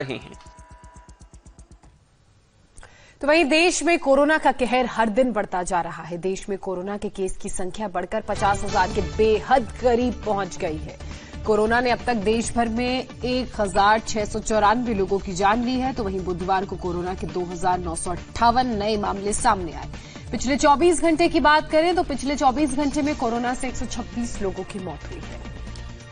रहे हैं। तो वहीं देश में कोरोना का कहर हर दिन बढ़ता जा रहा है। देश में कोरोना के केस की संख्या बढ़कर 50,000 के बेहद करीब पहुंच गई है। कोरोना ने अब तक देश भर में 1,694 लोगों की जान ली है। तो वहीं बुधवार को कोरोना के 2,958 नए मामले सामने आए। पिछले 24 घंटे की बात करें तो पिछले 24 घंटे में कोरोना से 126 लोगों की मौत हुई है।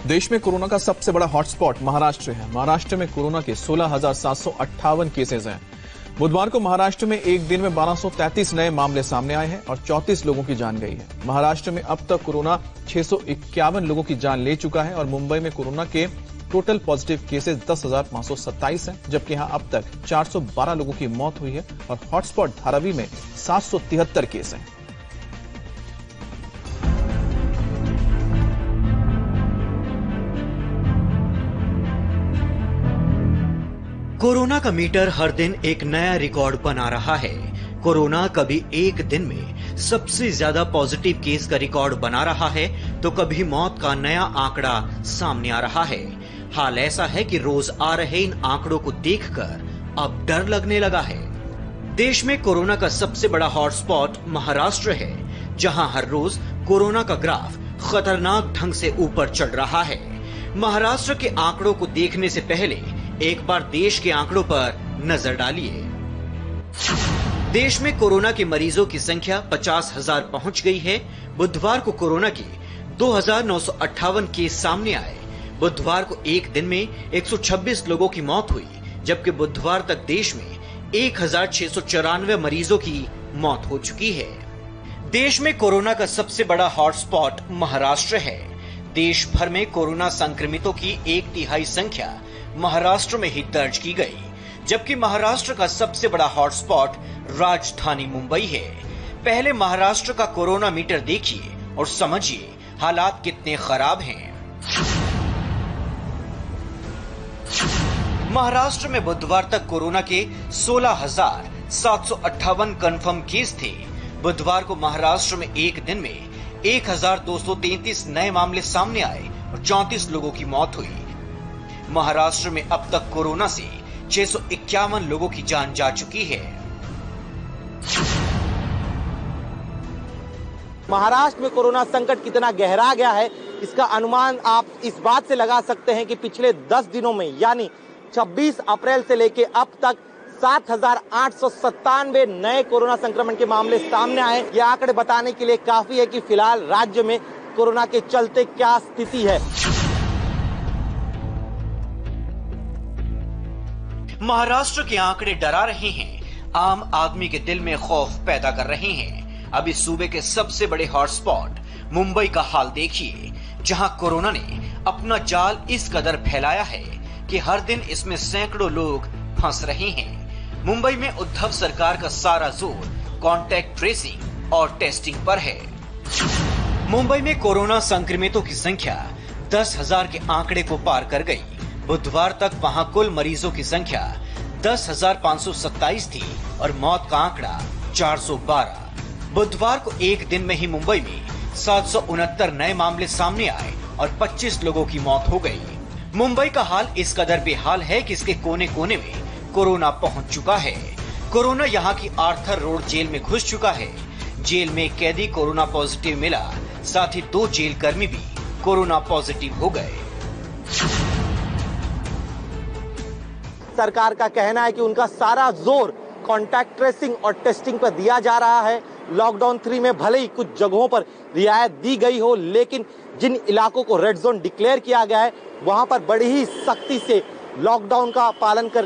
देश में कोरोना का सबसे बड़ा हॉटस्पॉट महाराष्ट्र है। महाराष्ट्र में कोरोना के 16,758 केसेज हैं। बुधवार को महाराष्ट्र में एक दिन में 1233 नए मामले सामने आए हैं और 34 लोगों की जान गई है। महाराष्ट्र में अब तक कोरोना 651 लोगों की जान ले चुका है और मुंबई में कोरोना के टोटल पॉजिटिव केसेज 10,527 हैं, जबकि यहां अब तक 412 लोगों की मौत हुई है और हॉटस्पॉट धारावी में 773 केस हैं। कोरोना का मीटर हर दिन एक नया रिकॉर्ड बना रहा है। कोरोना कभी एक दिन में सबसे ज्यादा पॉजिटिव केस का रिकॉर्ड बना रहा है तो कभी मौत का नया आंकड़ा सामने आ रहा है। हाल ऐसा है कि रोज आ रहे इन आंकड़ों को देखकर अब डर लगने लगा है। देश में कोरोना का सबसे बड़ा हॉटस्पॉट महाराष्ट्र है, जहां हर रोज कोरोना का ग्राफ खतरनाक ढंग से ऊपर चढ़ रहा है। महाराष्ट्र के आंकड़ों को देखने से पहले एक बार देश के आंकड़ों पर नजर डालिए। देश में कोरोना के मरीजों की संख्या 50,000 पहुंच गई है। बुधवार को कोरोना के 2,958 केस सामने आए। बुधवार को एक दिन में 126 लोगों की मौत हुई, जबकि बुधवार तक देश में 1,694 मरीजों की मौत हो चुकी है। देश में कोरोना का सबसे बड़ा हॉटस्पॉट महाराष्ट्र है। देश भर में कोरोना संक्रमितों की 1/3 संख्या महाराष्ट्र में ही दर्ज की गई, जबकि महाराष्ट्र का सबसे बड़ा हॉटस्पॉट राजधानी मुंबई है। पहले महाराष्ट्र का कोरोना मीटर देखिए और समझिए हालात कितने खराब हैं। महाराष्ट्र में बुधवार तक कोरोना के 16,758 कंफर्म केस थे। बुधवार को महाराष्ट्र में एक दिन में 1,233 नए मामले सामने आए और 34 लोगों की मौत हुई। महाराष्ट्र में अब तक कोरोना से 651 लोगों की जान जा चुकी है। महाराष्ट्र में कोरोना संकट कितना गहरा गया है, इसका अनुमान आप इस बात से लगा सकते हैं कि पिछले 10 दिनों में यानी 26 अप्रैल से लेकर अब तक 7,897 नए कोरोना संक्रमण के मामले सामने आए। ये आंकड़े बताने के लिए काफी है कि फिलहाल राज्य में कोरोना के चलते क्या स्थिति है। महाराष्ट्र के आंकड़े डरा रहे हैं, आम आदमी के दिल में खौफ पैदा कर रहे हैं। अब इस सूबे के सबसे बड़े हॉटस्पॉट मुंबई का हाल देखिए, जहां कोरोना ने अपना जाल इस कदर फैलाया है कि हर दिन इसमें सैकड़ों लोग फंस रहे हैं। मुंबई में उद्धव सरकार का सारा जोर कॉन्टैक्ट ट्रेसिंग और टेस्टिंग पर है। मुंबई में कोरोना संक्रमितों की संख्या 10,000 के आंकड़े को पार कर गई। बुधवार तक वहां कुल मरीजों की संख्या 10,527 थी और मौत का आंकड़ा 412। बुधवार को एक दिन में ही मुंबई में 769 नए मामले सामने आए और 25 लोगों की मौत हो गई। मुंबई का हाल इस कदर बेहाल है कि इसके कोने कोने में कोरोना पहुंच चुका है। कोरोना यहां की आर्थर रोड जेल में घुस चुका है। जेल में कैदी कोरोना पॉजिटिव मिला, साथ ही 2 जेल कर्मी भी कोरोना पॉजिटिव हो गए। सरकार का कहना है कि उनका सारा जोर कॉन्टैक्ट ट्रेसिंग और टेस्टिंग पर दिया जा रहा है। लॉकडाउन 3 में भले ही कुछ जगहों पर रियायत दी गई हो, लेकिन जिन इलाकों को रेड जोन डिक्लेयर किया गया है वहां पर बड़ी ही सख्ती से लॉकडाउन का पालन कर